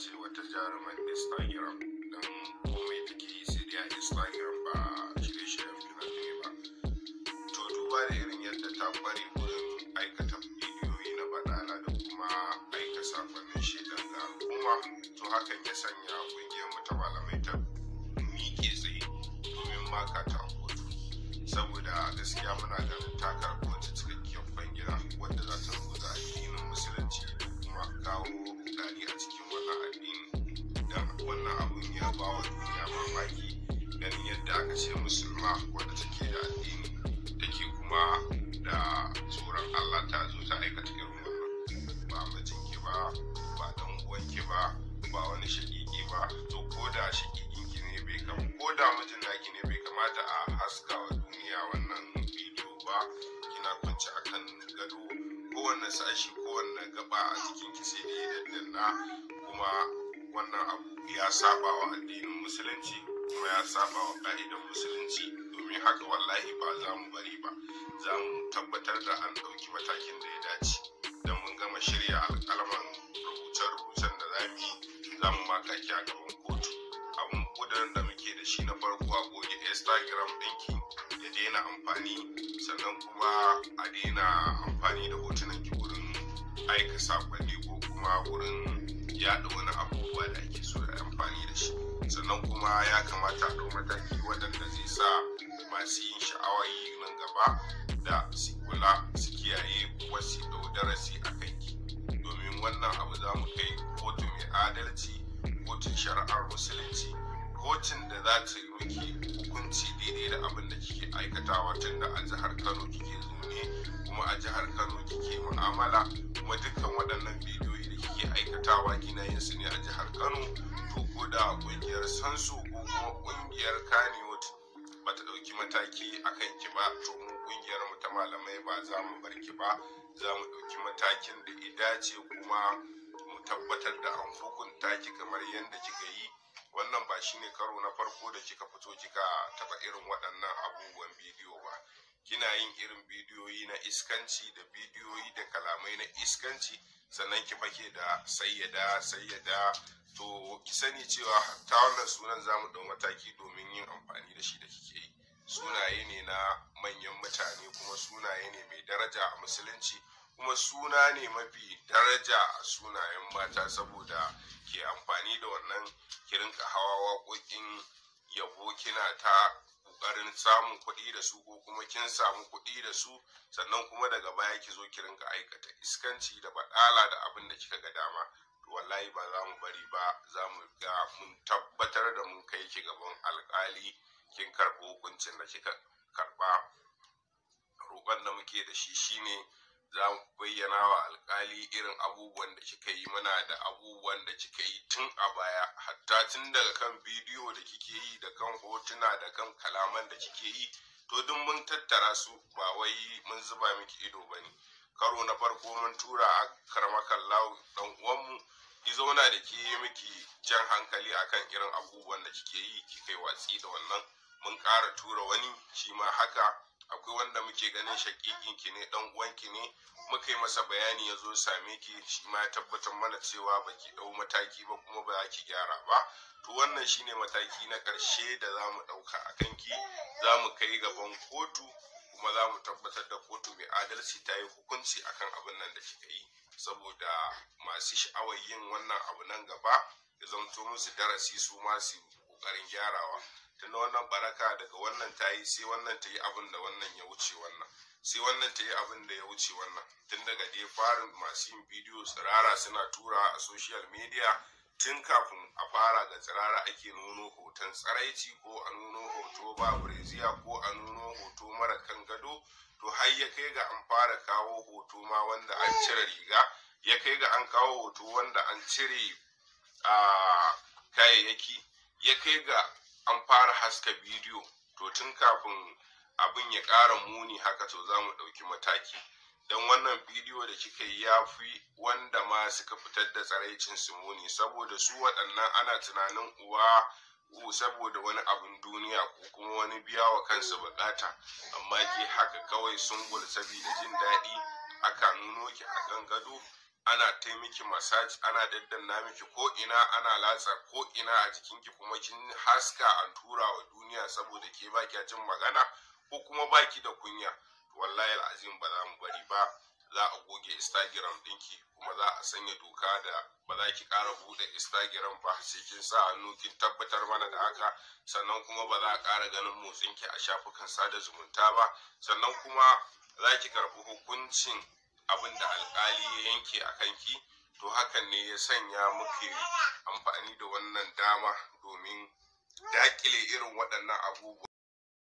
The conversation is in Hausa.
ce wata jaruman Instagram don komai take yi sai dai a Instagram ba shirye-shiryen fina-finai ba. To duba da irin yadda ta kware wurin aikata bidiyoyi na badala da kuma aika sakonnin shaidan ga al'umma, to hakan ya sanya ƙungiyar mu ta malamai ta miƙe tsaye domin maka ta kotu, saboda gaskiya muna ganin ta karɓi wata cikakkiyar kwangila wadda za ta rubuta addinin musulunci da kuma kawo rudani a cikin wannan addini. Dan wannan abun ya ba wa duniya mamaki ganin yadda aka ce musulma wadda take da addini take kuma da tsoron Allah ta zo ta aikata irin wannan. Ba mijinki ba, ba dan uwanki ba, ba wani shaƙiƙi ba, to ko da shaƙiƙinki ne bai kama, ko da mijin naki ne bai kamata a haska wa duniya wannan bidiyo ba. Kina kwance akan gado, kowanne sashi kowanne gaba a jikinki sai da ya daddanna, kuma wannan abu ya saba wa addinin musulunci kuma ya saba wa ƙa'idar musulunci. Domin haka wallahi ba za mu bari ba, za mu tabbatar da an ɗauki matakin da ya dace. Da mun gama shirya alƙalaman rubuce-rubucen da za mu yi, za mu maka ki a gaban kotu. Abun ƙudurin da muke da shi na farko a goge Instagram ɗinki ya daina amfani, sannan kuma a daina amfani da hotunan ki wurin aika sakonni ko kuma wurin yaɗa wani abubuwa da ake so da amfani da shi. Sannan kuma ya kamata a ɗau mataki waɗanda zai sa masu yin sha'awar yi nan gaba da su kula, su kiyaye, kuma su ɗau darasi a kanki. Domin wannan abu za mu kai kotu mai adalci, kotun shari'ar musulunci, kotun da za ta yi miki hukunci daidai da abin da kike aikatawa, tun da a jihar Kano kike zaune kuma a jihar Kano kike mu'amala, kuma dukkan waɗannan bidiyoyi da kike aikatawa kina yin su ne a jihar Kano. To ko da ƙungiyar Sansu ko kuma ƙungiyar Kannywood ba ta ɗauki mataki a kan ki ba, to mu ƙungiyar mu ta malamai ba za mu bar ki ba, za mu ɗauki matakin da ya dace kuma mu tabbatar da an hukunta ki kamar yadda kika yi. Wannan ba shine karo na farko da kika fito kika taɓa irin waɗannan abubuwan bidiyo ba. Kina yin irin bidiyoyi na iskanci da bidiyoyi da kalamai na iskanci, sannan ki fake da sayyada. To ki sani cewa ta wannan sunan za mu ɗau mataki domin yin amfani da shi da kike yi. Sunaye ne na manyan mutane, kuma sunaye ne mai daraja a musulunci, kuma suna ne mafi daraja a sunayen mata, saboda ke amfani da wannan ki rinka hawa waƙoƙin yabo kina ta ƙoƙarin samun kuɗi da su, ko kuma kin samu kuɗi da su, sannan kuma daga baya ki zo ki rinka aikata iskanci da baɗala da abin da kika ga dama. To wallahi ba za mu bari ba, za mu ga mun tabbatar da mun kai ki gaban alƙali kin karɓi hukuncin da kika karɓa. Roƙon da muke da shi shine za mu bayyana wa alƙali irin abubuwan da kika yi. Muna da abubuwan da kika yi tun a baya, hatta tun daga kan bidiyo da kike yi, da kan hotuna, da kan kalaman da kike yi, to duk mun tattara su, ba wai mun zuba miki ido ba ne. Karo na farko mun tura a karmakallahu ɗan uwanmu, ki zauna da ke yi miki jan hankali akan irin abubuwan da kike yi, kika yi watsi da wannan. Mun ƙara tura wani shi ma haka. Akwai wanda muke ganin shaƙiƙinki ne, ɗan uwanki ne, muka yi masa bayani ya zo same ki, shi ma ya tabbatar mana cewa baki ɗau mataki ba kuma ba za ki gyara ba. To wannan shine mataki na ƙarshe da za mu ɗauka a kanki. Za mu kai gaban kotu, kuma za mu tabbatar da kotu mai adalci ta yi hukunci akan abin nan da kika yi, saboda masu sha'awar yin wannan abu nan gaba ya zamto musu darasi, su ma su ƙoƙarin gyarawa. Tunda wannan baraka daga wannan ta yi, sai wannan ta yi abin da wannan ya wuce wannan, sai wannan ta yi abin da ya wuce wannan. Tun daga dai farin masu yin bidiyo tsirara suna tura a social media, tun kafin a fara ga tsirara ake nuno hoton tsaraici, ko a nuno hoto ba breziya, ko a nuno hoto mara kan gado. To har ya kai ga an fara kawo hoto ma wanda an cire riga, ya kai ga an kawo hoto wanda an cire kayayyaki, ya kai ga an fara haska bidiyo. To tun kafin abin ya ƙara muni haka, to za mu ɗauki mataki. Don wannan bidiyo da kika yi ya fi wanda ma suka fitar da tsaraicin su muni, saboda su waɗannan ana tunanin uwa saboda wani abin duniya ko kuma wani biya wa kansu buƙata, amma ke haka kawai sungul saboda jin daɗi aka nuno ki akan gado ana taimaki massage, ana daddanna miki ko ina, ana latsa ko ina a jikinki, kuma kin haska an tura wa duniya saboda ke baki jin magana ko kuma baki da kunya, wallahi al'azim ba za mu bari ba. Za a goge Instagram ɗinki, kuma za a sanya doka da ba za ki ƙara buɗe Instagram ba sai kin sa hannu kin tabbatar mana da haka. Sannan kuma ba za a ƙara ganin motsinki a shafukan sada zumunta ba. Sannan kuma za ki karɓi hukuncin abin da alƙali ya yanke a kanki. To hakan ne ya sanya muke amfani da wannan dama domin daƙile irin waɗannan abubuwa.